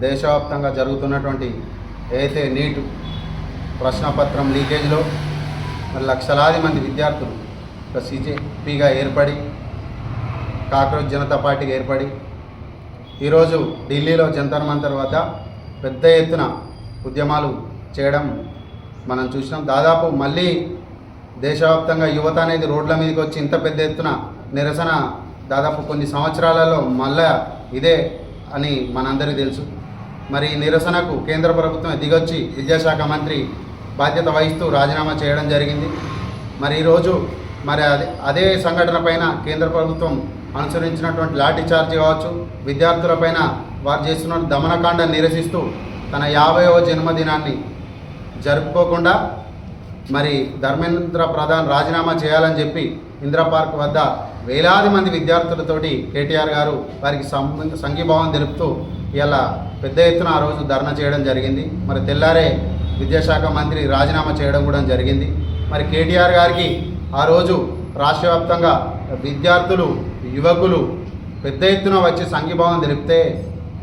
దేశవ్యాప్తంగా జరుగుతున్నటువంటి ఏదైతే నీట్ ప్రశ్నపత్రం లీకేజ్లో మరి లక్షలాది మంది విద్యార్థులు ఒక సిజేపీగా ఏర్పడి కాక్రోచ్ జనతా పార్టీగా ఏర్పడి ఈరోజు ఢిల్లీలో జంతర్ మంతర్ వద్ద పెద్ద ఎత్తున ఉద్యమాలు చేయడం మనం చూసినాం. దాదాపు మళ్ళీ దేశవ్యాప్తంగా యువత అనేది రోడ్ల మీదకి వచ్చి ఇంత పెద్ద ఎత్తున నిరసన దాదాపు కొన్ని సంవత్సరాలలో మళ్ళా ఇదే అని మనందరికీ తెలుసు. మరి ఈ నిరసనకు కేంద్ర ప్రభుత్వం దిగొచ్చి విద్యాశాఖ మంత్రి బాధ్యత వహిస్తూ రాజీనామా చేయడం జరిగింది. మరి ఈరోజు మరి అదే సంఘటన పైన కేంద్ర ప్రభుత్వం అనుసరించినటువంటి లాఠీ చార్జ్ కావచ్చు, విద్యార్థులపైన వారు చేస్తున్న దమనకాండ నిరసిస్తూ తన 50వ జన్మదినాన్ని జరుపుకోకుండా మరి ధర్మేంద్ర ప్రధాన్ రాజీనామా చేయాలని చెప్పి ఇందిరా పార్క్ వద్ద వేలాది మంది విద్యార్థులతోటి కేటీఆర్ గారు వారికి సంఘీభావం తెలుపుతూ ఇలా పెద్ద ఎత్తున ఆ రోజు ధర్నా చేయడం జరిగింది. మరి తెల్లారే విద్యాశాఖ మంత్రి రాజీనామా చేయడం కూడా జరిగింది. మరి కేటీఆర్ గారికి ఆ రోజు రాష్ట్ర వ్యాప్తంగా విద్యార్థులు యువకులు పెద్ద ఎత్తున వచ్చి సంఘీభావం తెలిపితే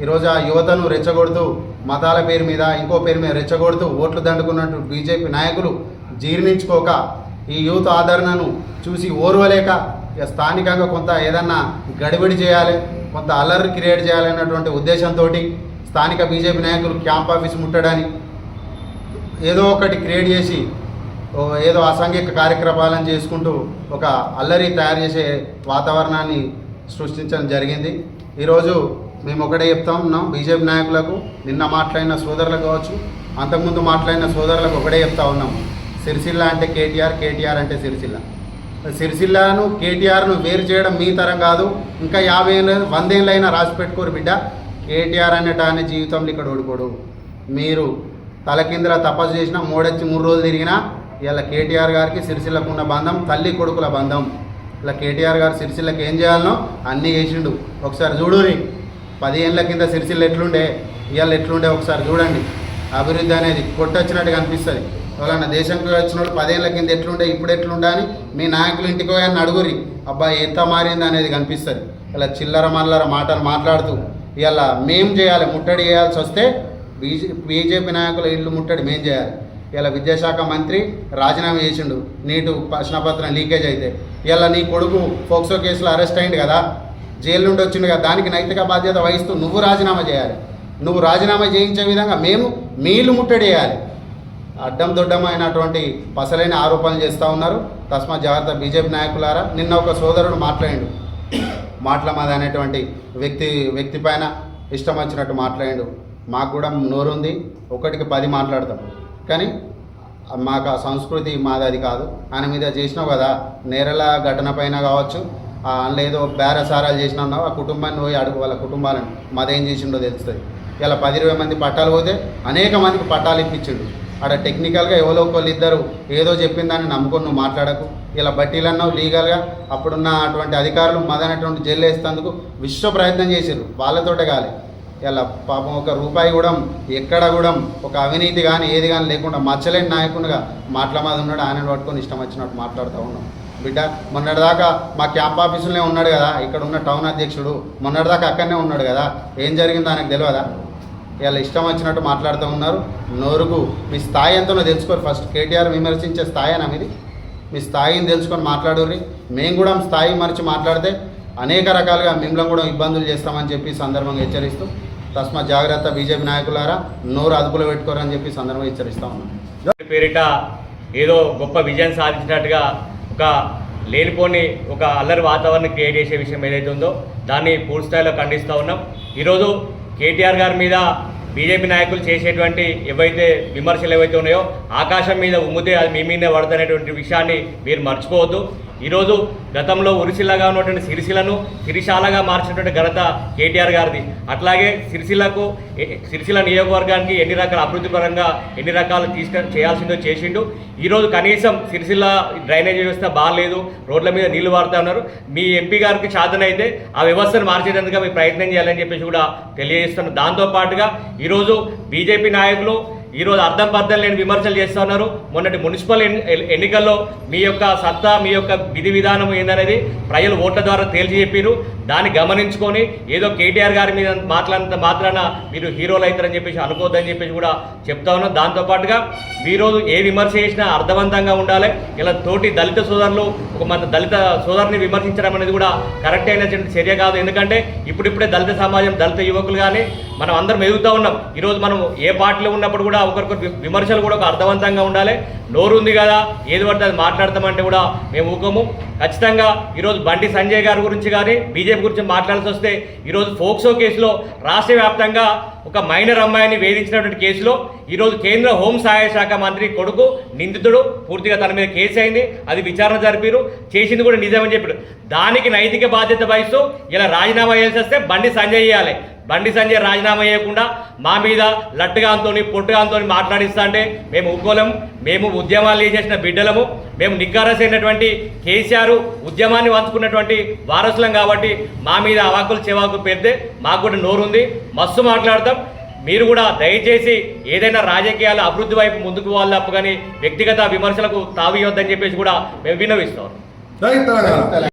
ఈరోజు ఆ యువతను రెచ్చగొడుతూ మతాల పేరు మీద ఇంకో పేరు మీద రెచ్చగొడుతూ ఓట్లు దండుకున్నట్టు బీజేపీ నాయకులు జీర్ణించుకోక ఈ యూత్ ఆదరణను చూసి ఓర్వలేక స్థానికంగా కొంత ఏదన్నా గడిబిడి చేయాలి, కొంత అల్లరి క్రియేట్ చేయాలన్నటువంటి ఉద్దేశంతో స్థానిక బీజేపీ నాయకులు క్యాంప్ ఆఫీస్ ముట్టడాన్ని ఏదో ఒకటి క్రియేట్ చేసి ఏదో అసాంఘిక కార్యక్రమాలను చేసుకుంటూ ఒక అల్లరి తయారు చేసే వాతావరణాన్ని సృష్టించడం జరిగింది. ఈరోజు మేము ఒకటే చెప్తా ఉన్నాం బీజేపీ నాయకులకు, నిన్న మాట్లాడిన సోదరులకు కావచ్చు, అంతకుముందు మాట్లాడిన సోదరులకు ఒకటే చెప్తా ఉన్నాం. సిరిసిల్ల అంటే కేటీఆర్, కేటీఆర్ అంటే సిరిసిల్ల. సిరిసిల్లను కేటీఆర్ను వేరు చేయడం మీ తరం కాదు. ఇంకా 50 ఏళ్ళు 100 ఏళ్ళైనా రాసి పెట్టుకోరు బిడ్డ. కేటీఆర్ అనేటాన్ని జీవితంలో ఇక్కడ ఓడిపోడు. మీరు తలకిందుల తపస్సు చేసినా మూడొచ్చి 3 రోజులు తిరిగినా ఇలా కేటీఆర్ గారికి సిరిసిల్లకు ఉన్న బంధం తల్లి కొడుకుల బంధం. ఇలా కేటీఆర్ గారు సిరిసిల్లకి ఏం చేయాలనో అన్నీ చేసిండు. ఒకసారి చూడురి, 10 ఏళ్ళ కింద సిరిసిల్ల ఎట్లుండే, ఇవాళ ఎట్లుండే ఒకసారి చూడండి. అభివృద్ధి అనేది కొట్టొచ్చినట్టుగా అనిపిస్తుంది. ఎవరన్నా దేశంకి వచ్చిన వాళ్ళు 10 ఏళ్ళ కింద ఎట్లుండే ఇప్పుడు ఎట్లుండే అని మీ నాయకులు ఇంటికి పోయాన్ని అడుగురి, అబ్బాయి ఎంత మారింది అనేది కనిపిస్తుంది. ఇలా చిల్లర మల్లర మాటలు మాట్లాడుతూ ఇలా మేము చేయాలి, ముట్టడి చేయాల్సి వస్తే బీజేపీ నాయకుల ఇల్లు ముట్టడి మేము చేయాలి. ఇలా విద్యాశాఖ మంత్రి రాజీనామా చేసిండు నీటు ప్రశ్నపత్రం లీకేజ్ అయితే. ఇలా నీ కొడుకు ఫోక్సో కేసులో అరెస్ట్ అయింది కదా, జైలు నుండి వచ్చిండు కదా, దానికి నైతిక బాధ్యత వహిస్తూ నువ్వు రాజీనామా చేయాలి. నువ్వు రాజీనామా చేయించే విధంగా మేము మీ ఇల్లు ముట్టడి చేయాలి. అడ్డం దొడ్డమైనటువంటి పసలైన ఆరోపణలు చేస్తూ ఉన్నారు. తస్మా జాగ్రత్త బీజేపీ నాయకులారా. నిన్న ఒక సోదరుడు మాట్లాడిండు, మాటలమాది అనేటువంటి వ్యక్తి పైన ఇష్టం వచ్చినట్టు మాట్లాడిండు. మాకు కూడా నోరుంది, 1కి 10 మాట్లాడతాం, కానీ మాకు ఆ సంస్కృతి మాది అది కాదు. ఆయన మీద చేసినావు కదా నేరల ఘటన పైన కావచ్చు, అందులో ఏదో బేరసారాలు చేసినావు, ఆ కుటుంబాన్ని పోయి అడుగు, వాళ్ళ కుటుంబాలను మాదేం చేసిండో తెలుస్తుంది. ఇలా 10-20 మంది పట్టాలు పోతే అనేక మందికి పట్టాలు ఇప్పించిండు. అక్కడ టెక్నికల్గా ఎవరో ఒకళ్ళు ఇద్దరు ఏదో చెప్పిందని నమ్ముకొని నువ్వు మాట్లాడకు. ఇలా బట్టీలన్నావు లీగల్గా అప్పుడున్న అటువంటి అధికారులు మదనటువంటి జైలు వేసేందుకు విశ్వ ప్రయత్నం చేశారు, వాళ్ళతోటే కాలి. ఇలా పాపం 1 రూపాయి కూడా ఎక్కడ కూడా ఒక అవినీతి కానీ ఏది కానీ లేకుండా మచ్చలేని నాయకునిగా మాటలమాది ఉన్నాడు. ఆయనను పట్టుకొని ఇష్టం వచ్చినట్టు మాట్లాడుతూ ఉన్నాం. బిడ్డ మొన్నటిదాకా మా క్యాంప్ ఆఫీసులోనే ఉన్నాడు కదా, ఇక్కడ ఉన్న టౌన్ అధ్యక్షుడు మొన్నటిదాకా అక్కడనే ఉన్నాడు కదా, ఏం జరిగిందో ఆయనకు తెలియదా? ఇలా ఇష్టం వచ్చినట్టు మాట్లాడుతూ ఉన్నారు. నోరుకు మీ స్థాయి ఎంతనో తెలుసుకోరు. ఫస్ట్ కేటీఆర్ విమర్శించే స్థాయి అని మీది, మీ స్థాయిని తెలుసుకొని మాట్లాడుర్రి. మేము కూడా స్థాయి మరిచి మాట్లాడితే అనేక రకాలుగా మిమ్మల్ని కూడా ఇబ్బందులు చేస్తామని చెప్పి సందర్భంగా హెచ్చరిస్తూ తస్మా జాగ్రత్త బీజేపీ నాయకులారా, నోరు అదుపులో పెట్టుకోరని చెప్పి సందర్భంగా హెచ్చరిస్తూ ఉన్నాం. పేరిట ఏదో గొప్ప విజయం సాధించినట్టుగా ఒక లేనిపోని ఒక అల్లరి వాతావరణం క్రియేట్ చేసే విషయం ఏదైతే ఉందో దాన్ని పూర్తి స్థాయిలో ఖండిస్తూ ఉన్నాం. ఈరోజు కేటీఆర్ గారి మీద బీజేపీ నాయకులు చేసేటువంటి ఏవైతే విమర్శలు ఏవైతే ఉన్నాయో ఆకాశం మీద ఉమ్మితే అది మీ మీదే పడుతున్నటువంటి విషయాన్ని మీరు మర్చిపోవద్దు. ఈరోజు గతంలో ఉరిసిల్లగా ఉన్నటువంటి సిరిసిల్లను సిరిశాలగా మార్చినటువంటి ఘనత కేటీఆర్ గారిది. అట్లాగే సిరిసిల్ల నియోజకవర్గానికి ఎన్ని రకాల అభివృద్ధి పరంగా ఎన్ని రకాలు చేయాల్సిందో చేసిండు. ఈరోజు కనీసం సిరిసిల్ల డ్రైనేజ్ వ్యవస్థ బాగాలేదు, రోడ్ల మీద నీళ్లు వాడుతూ ఉన్నారు. మీ ఎంపీ గారికి చాతనైతే ఆ వ్యవస్థను మార్చేందుకు మీరు ప్రయత్నం చేయాలని చెప్పేసి కూడా తెలియజేస్తున్నాం. దాంతోపాటుగా ఈరోజు బీజేపీ నాయకులు ఈరోజు అర్థం పర్థం లేని విమర్శలు చేస్తూ ఉన్నారు. మొన్నటి మున్సిపల్ ఎన్నికల్లో మీ యొక్క సత్తా, మీ యొక్క విధి విధానం ఏందనేది ప్రజలు ఓట్ల ద్వారా తేల్చి చెప్పారు. దాన్ని గమనించుకొని ఏదో కేటీఆర్ గారి మీద మాట్లాడినంత మాత్రాన మీరు హీరోలు అవుతారని చెప్పేసి అనుకోవద్దని చెప్పేసి కూడా చెప్తా ఉన్నాం. దాంతోపాటుగా ఈరోజు ఏ విమర్శ చేసినా అర్థవంతంగా ఉండాలి. ఇలా తోటి దళిత సోదరులు ఒక మన దళిత సోదరుని విమర్శించడం అనేది కూడా కరెక్ట్ అయినటువంటి చర్య కాదు. ఎందుకంటే ఇప్పుడిప్పుడే దళిత సమాజం, దళిత యువకులు కానీ మనం అందరం ఎదుగుతూ ఉన్నాం. ఈరోజు మనం ఏ పార్టీలో ఉన్నప్పుడు కూడా ఒకరికొకరు విమర్శలు కూడా ఒక అర్థవంతంగా ఉండాలి. నోరు ఉంది కదా ఏది పడితే అది మాట్లాడతామంటే కూడా మేము ఊకము. ఖచ్చితంగా ఈరోజు బండి సంజయ్ గారి గురించి కానీ బీజేపీ గురించి మాట్లాడాల్సి వస్తే ఈరోజు ఫోక్సో కేసులో రాష్ట్ర వ్యాప్తంగా ఒక మైనర్ అమ్మాయిని వేధించినటువంటి కేసులో ఈరోజు కేంద్ర హోం సహాయ శాఖ మంత్రి కొడుకు నిందితుడు, పూర్తిగా తన మీద కేసు అయింది, అది విచారణ జరిపారు, చేసింది కూడా నిజమని చెప్పారు. దానికి నైతిక బాధ్యత వహిస్తూ ఇలా రాజీనామా చేయాల్సి వస్తే బండి సంజయ్ చేయాలి. బండి సంజయ్ రాజీనామా చేయకుండా మా మీద లట్టుగాంతో పొట్టుగాంతో మాట్లాడిస్తా అంటే మేము ఊరుకోలేము. మేము ఉద్యమాలు చేసిన బిడ్డలము, మేము నిగ్గారసైనటువంటి కేసీఆర్ ఉద్యమాన్ని వంచుకున్నటువంటి వారసులం కాబట్టి మా మీద అవాకులు చెవాకులు పెడితే మాకు కూడా నోరుంది, మస్తు మాట్లాడతాం. మీరు కూడా దయచేసి ఏదైనా రాజకీయాల అభివృద్ధి వైపు ముందుకు పోవాలి తప్ప కానీ వ్యక్తిగత విమర్శలకు తావియొద్దని చెప్పేసి కూడా మేము విన్నవిస్తాం.